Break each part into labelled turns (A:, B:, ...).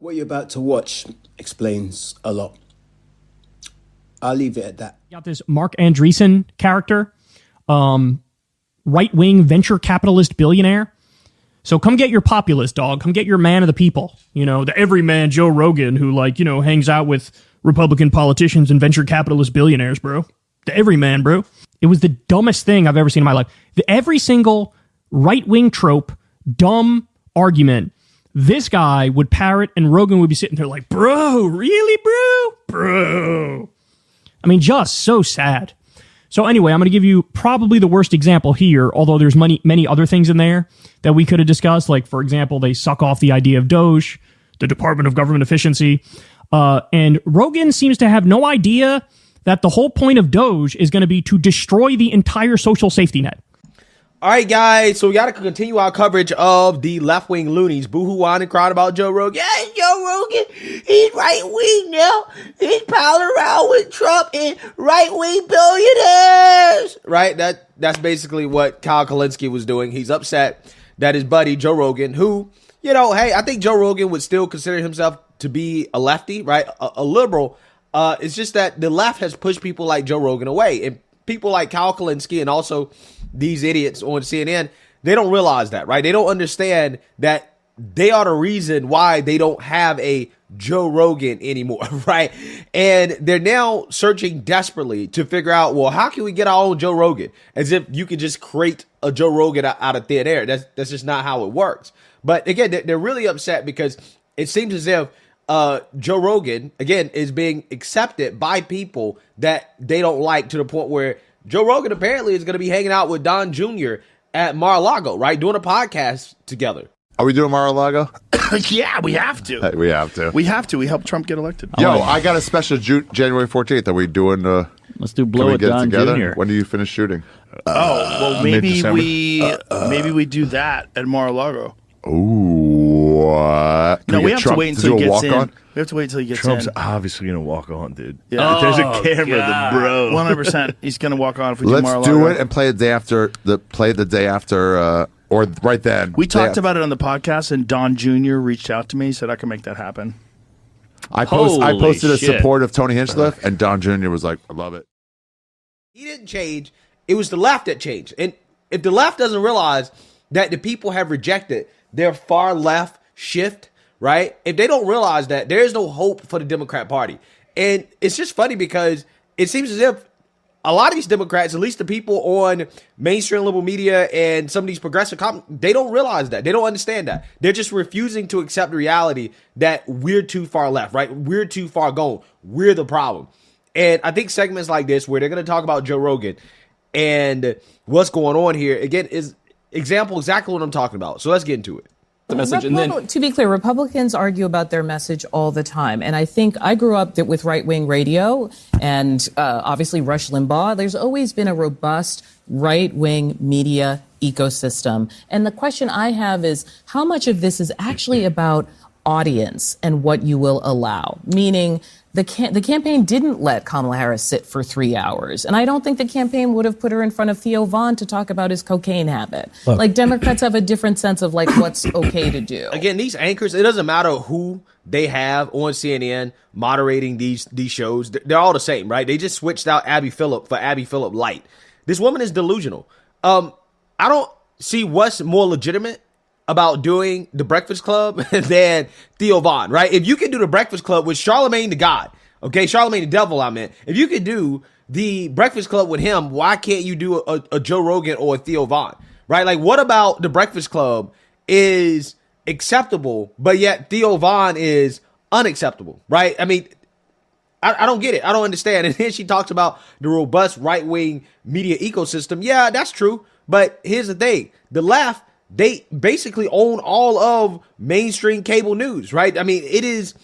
A: What you're about to watch explains a lot. I'll leave it at that.
B: You got this Mark Andreessen character, right-wing venture capitalist billionaire. So come get your populist, dog. Come get your man of the people. You know, the everyman Joe Rogan who, like, you know, hangs out with Republican politicians and venture capitalist billionaires, bro. The everyman, bro. It was the dumbest thing I've ever seen in my life. Every single right-wing trope, dumb argument, this guy would parrot and Rogan would be sitting there like, bro, really, bro? Bro. I mean, just so sad. So anyway, I'm going to give you probably the worst example here, although there's many other things in there that we could have discussed. Like, for example, they suck off the idea of Doge, the Department of Government Efficiency. And Rogan seems to have no idea that the whole point of Doge is going to be to destroy the entire social safety net.
C: All right, guys, so we got to continue our coverage of the left-wing loonies boo-hoo-on and crying about Joe Rogan. Yeah, Joe Rogan, he's right-wing now. He's palling around with Trump and right-wing billionaires. Right? That's basically what Kyle Kalinske was doing. He's upset that his buddy, Joe Rogan, who, you know, hey, I think Joe Rogan would still consider himself to be a lefty, right? A liberal. It's just that the left has pushed people like Joe Rogan away. And people like Kyle Kalinske and also these idiots on CNN, they don't realize that, right? They don't understand that they are the reason why they don't have a Joe Rogan anymore, right? And they're now searching desperately to figure out, well, how can we get our own Joe Rogan? As if you could just create a Joe Rogan out of thin air. That's just not how it works. But again, they're really upset because it seems as if Joe Rogan, again, is being accepted by people that they don't like, to the point where Joe Rogan apparently is going to be hanging out with Don Jr. at Mar-a-Lago, right? Doing a podcast together.
D: Are we doing Mar-a-Lago?
E: Yeah, we have to.
D: Hey, we have to.
E: We have to. We helped Trump get elected.
D: Yo, I got a special January 14th. Are we doing...
F: Let's do Blow It Don Jr.
D: When do you finish shooting?
E: Well, maybe we do that at Mar-a-Lago.
D: Ooh, what?
E: No, we have to wait until he gets in.
D: On?
E: We have to wait until he gets
F: Trump's
E: in.
F: obviously going to walk on, dude.
E: Yeah.
F: If there's a camera, then bro.
E: 100%. He's going to walk on if we do
D: Let's
E: Mar-a-Lago.
D: do it and play the day after, or right then.
E: We talked about it on the podcast, and Don Jr. reached out to me, said I can make that happen.
D: I posted a
F: shit.
D: support of Tony Hinchcliffe, and Don Jr. was like, I love it.
C: He didn't change. It was the left that changed. And if the left doesn't realize that the people have rejected their far left shift, right? If they don't realize that, there is no hope for the Democrat Party. And it's just funny because it seems as if a lot of these Democrats, at least the people on mainstream liberal media and some of these progressive they don't realize that. They don't understand that. They're just refusing to accept the reality that we're too far left, right? We're too far gone. We're the problem. And I think segments like this, where they're going to talk about Joe Rogan and what's going on here, again, is exactly what I'm talking about. So let's get into it.
G: The message, and then, to be clear, Republicans argue about their message all the time. And I think I grew up with right-wing radio and obviously Rush Limbaugh. There's always been a robust right-wing media ecosystem. And the question I have is, how much of this is actually about audience and what you will allow? Meaning, the campaign didn't let Kamala Harris sit for 3 hours. And I don't think the campaign would have put her in front of Theo Vaughn to talk about his cocaine habit. Look. Like, Democrats have a different sense of, like, what's okay to do.
C: Again, these anchors, it doesn't matter who they have on CNN moderating these shows. They're all the same, right? They just switched out Abby Phillip for Abby Phillip Light. This woman is delusional. I don't see what's more legitimate about doing the Breakfast Club than Theo Vaughn, right? If you can do the Breakfast Club with Charlemagne the God, okay, Charlemagne the Devil, I meant. If you could do the Breakfast Club with him, why can't you do a Joe Rogan or a Theo Vaughn, right? Like, what about the Breakfast Club is acceptable, but yet Theo Vaughn is unacceptable, right? I mean, I don't get it. I don't understand. And then she talks about the robust right-wing media ecosystem. Yeah, that's true. But here's the thing. The left, they basically own all of mainstream cable news, right? I mean, it is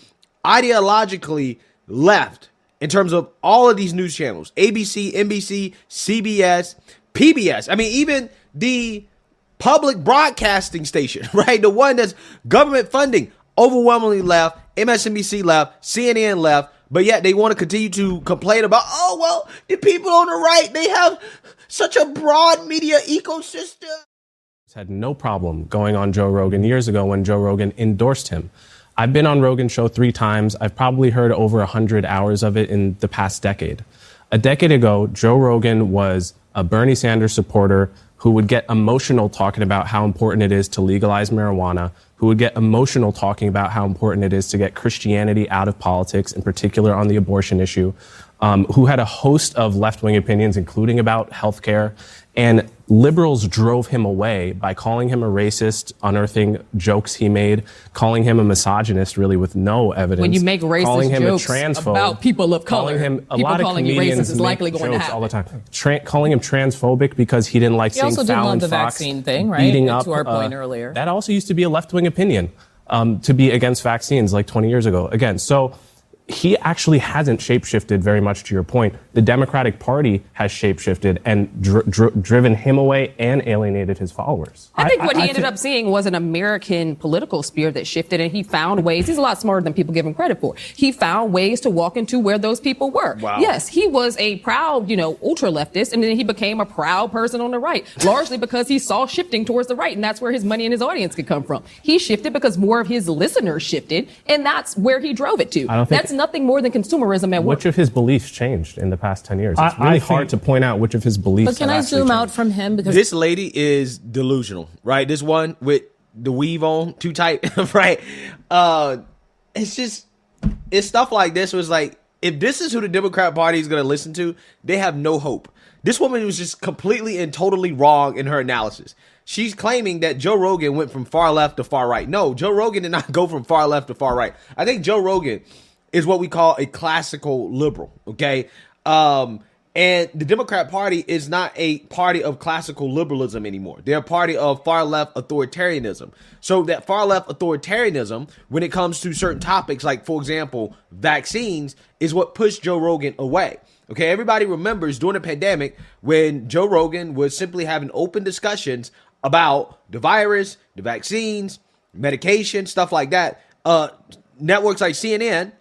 C: ideologically left in terms of all of these news channels: ABC, NBC, CBS, PBS. I mean, even the public broadcasting station, right? The one that's government funding, overwhelmingly left. MSNBC left, CNN left, but yet they want to continue to complain about, oh, well, the people on the right, they have such a broad media ecosystem.
H: Had no problem going on Joe Rogan years ago when Joe Rogan endorsed him. I've been on Rogan's show 3 times. I've probably heard over 100 hours of it in the past decade. A decade ago, Joe Rogan was a Bernie Sanders supporter who would get emotional talking about how important it is to legalize marijuana, who would get emotional talking about how important it is to get Christianity out of politics, in particular on the abortion issue, who had a host of left-wing opinions, including about healthcare. And liberals drove him away by calling him a racist, unearthing jokes he made, calling him a misogynist, really with no evidence.
I: When you make racist
H: calling him
I: jokes
H: a transphobe,
I: about people of color,
H: calling him a
I: people
H: lot of
I: calling you
H: comedians
I: racist is likely going to happen.
H: all the time. Calling him transphobic because he didn't like
G: He
H: seeing
G: also didn't
H: Fallon
G: love the
H: Fox
G: vaccine thing, right?
H: beating up.
G: To our point earlier.
H: That also used to be a left-wing opinion, to be against vaccines like 20 years ago. Again, so he actually hasn't shapeshifted very much, to your point. The Democratic Party has shapeshifted and driven him away and alienated his followers.
I: I think what he ended up seeing was an American political sphere that shifted, and he found ways. He's a lot smarter than people give him credit for. He found ways to walk into where those people were.
C: Wow.
I: Yes, he was a proud, ultra leftist, and then he became a proud person on the right, largely because he saw shifting towards the right, and that's where his money and his audience could come from. He shifted because more of his listeners shifted, and that's where he drove it to. That's nothing more than consumerism at work.
H: Which of his beliefs changed in the past 10 years? It's really hard to point out which of his beliefs.
G: But can I zoom out from him? Because
C: this lady is delusional, right? This one with the weave on too tight, right? It's stuff like this was like, if this is who the Democrat Party is going to listen to, they have no hope. This woman was just completely and totally wrong in her analysis. She's claiming that Joe Rogan went from far left to far right. No, Joe Rogan did not go from far left to far right. I think Joe Rogan is what we call a classical liberal, okay? And the Democrat Party is not a party of classical liberalism anymore. They're a party of far left authoritarianism. So that far left authoritarianism, when it comes to certain topics, like, for example, vaccines, is what pushed Joe Rogan away. Okay, everybody remembers during the pandemic when Joe Rogan was simply having open discussions about the virus, the vaccines, medication, stuff like that. Networks like CNN,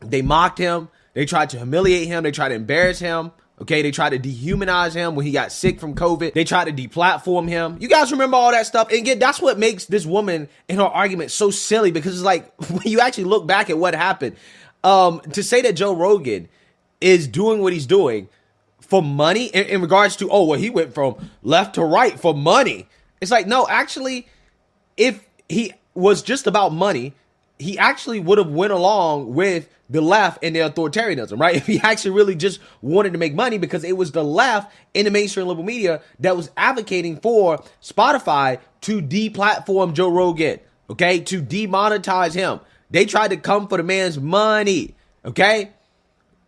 C: they mocked him. They tried to humiliate him. They tried to embarrass him. Okay, they tried to dehumanize him when he got sick from COVID. They tried to deplatform him. You guys remember all that stuff? And again, that's what makes this woman in her argument so silly, because it's like, when you actually look back at what happened, to say that Joe Rogan is doing what he's doing for money in regards to, he went from left to right for money. It's like, no, actually, if he was just about money, he actually would have went along with the left and their authoritarianism, right? If he actually really just wanted to make money, because it was the left in the mainstream liberal media that was advocating for Spotify to deplatform Joe Rogan, okay? To demonetize him. They tried to come for the man's money, okay?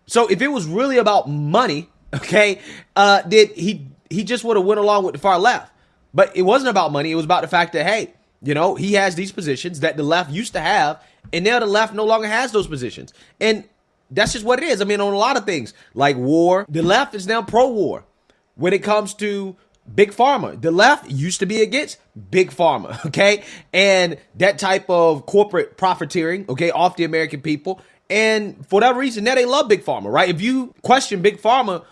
C: So if it was really about money, okay, then he just would have went along with the far left. But it wasn't about money. It was about the fact that, hey, he has these positions that the left used to have, and now the left no longer has those positions. And that's just what it is. I mean, on a lot of things, like war, the left is now pro-war. When it comes to Big Pharma, the left used to be against Big Pharma, okay? And that type of corporate profiteering, okay, off the American people. And for that reason, now they love Big Pharma, right? If you question Big Pharma,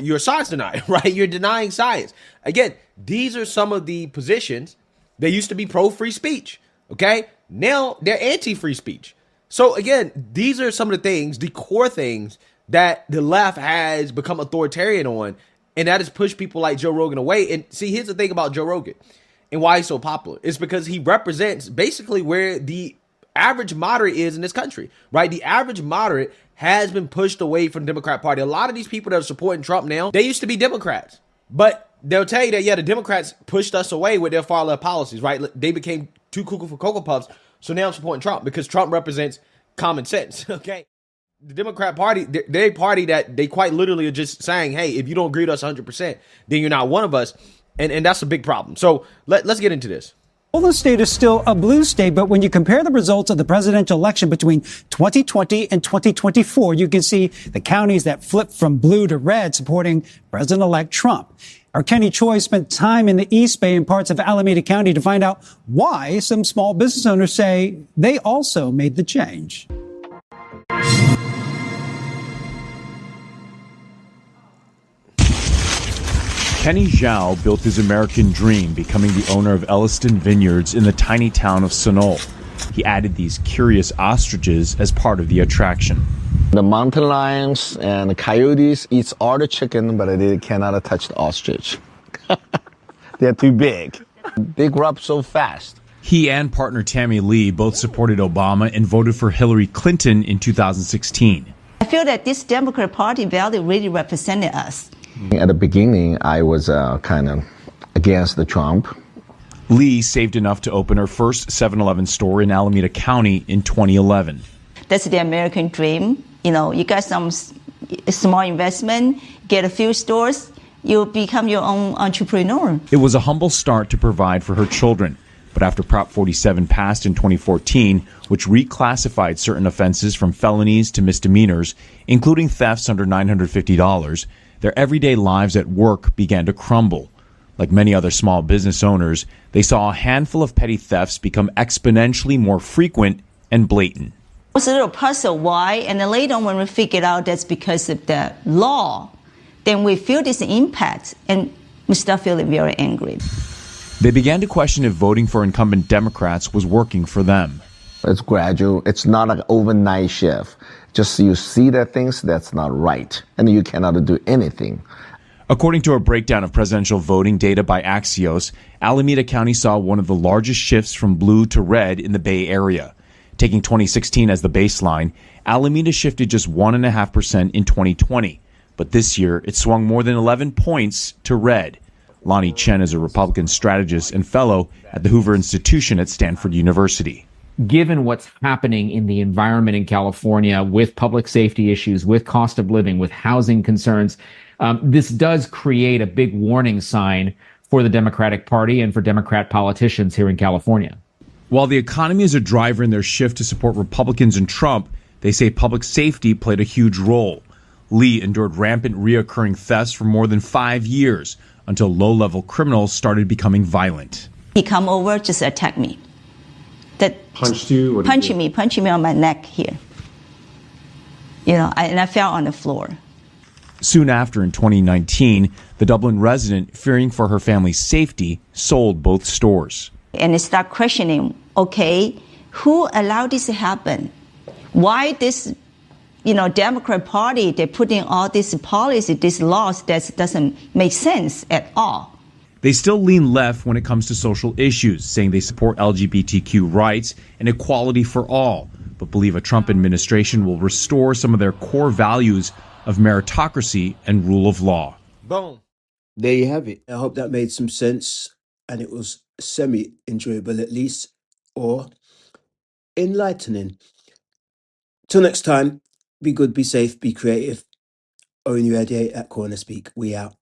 C: you're a science denier, right? You're denying science. Again, these are some of the positions. They used to be pro-free speech, okay? Now they're anti-free speech. So again, these are some of the things, the core things that the left has become authoritarian on, and that has pushed people like Joe Rogan away. And see, here's the thing about Joe Rogan and why he's so popular. It's because he represents basically where the average moderate is in this country, right? The average moderate has been pushed away from the Democrat Party. A lot of these people that are supporting Trump now, they used to be Democrats, but they'll tell you that, the Democrats pushed us away with their far left policies, right? They became too cuckoo for Cocoa Puffs. So now I'm supporting Trump because Trump represents common sense, okay? The Democrat Party, they're a party that they quite literally are just saying, hey, if you don't agree with us 100%, then you're not one of us. And that's a big problem. So let's get into this.
J: Well, the state is still a blue state, but when you compare the results of the presidential election between 2020 and 2024, you can see the counties that flipped from blue to red supporting President-elect Trump. Our Kenny Choi spent time in the East Bay and parts of Alameda County to find out why some small business owners say they also made the change.
K: Kenny Zhao built his American dream, becoming the owner of Elliston Vineyards in the tiny town of Sunol. He added these curious ostriches as part of the attraction.
L: The mountain lions and the coyotes eats all the chicken, but they cannot touch the ostrich. They're too big. They grow up so fast.
K: He and partner Tammy Lee both supported Obama and voted for Hillary Clinton in 2016.
M: I feel that this Democrat Party value really represented us.
L: At the beginning, I was kind of against the Trump.
K: Lee saved enough to open her first 7-Eleven store in Alameda County in 2011.
M: That's the American dream. You know, you got some small investment, get a few stores, you become your own entrepreneur.
K: It was a humble start to provide for her children. But after Prop 47 passed in 2014, which reclassified certain offenses from felonies to misdemeanors, including thefts under $950, their everyday lives at work began to crumble. Like many other small business owners, they saw a handful of petty thefts become exponentially more frequent and blatant.
M: I was a little puzzled why, and then later on when we figured out that's because of the law, then we feel this impact and we start feeling very angry.
K: They began to question if voting for incumbent Democrats was working for them.
L: It's gradual. It's not an overnight shift. Just you see that things that's not right, and you cannot do anything.
K: According to a breakdown of presidential voting data by Axios, Alameda County saw one of the largest shifts from blue to red in the Bay Area. Taking 2016 as the baseline, Alameda shifted just 1.5% in 2020. But this year, it swung more than 11 points to red. Lonnie Chen is a Republican strategist and fellow at the Hoover Institution at Stanford University.
N: Given what's happening in the environment in California with public safety issues, with cost of living, with housing concerns, this does create a big warning sign for the Democratic Party and for Democrat politicians here in California.
K: While the economy is a driver in their shift to support Republicans and Trump, they say public safety played a huge role. Lee endured rampant reoccurring thefts for more than 5 years until low-level criminals started becoming violent.
M: He come over, just attack me. That
K: punched you?
M: Punching me on my neck here. You know, and I fell on the floor.
K: Soon after, in 2019, the Dublin resident, fearing for her family's safety, sold both stores.
M: And I start questioning, okay, who allowed this to happen? Why this, Democrat Party, they put in all this policy, these laws that doesn't make sense at all.
K: They still lean left when it comes to social issues, saying they support LGBTQ rights and equality for all, but believe a Trump administration will restore some of their core values of meritocracy and rule of law.
C: Boom.
A: There you have it. I hope that made some sense and it was semi-enjoyable at least, or enlightening. Till next time, be good, be safe, be creative. Owen, you radiate at Corner Speak. We out.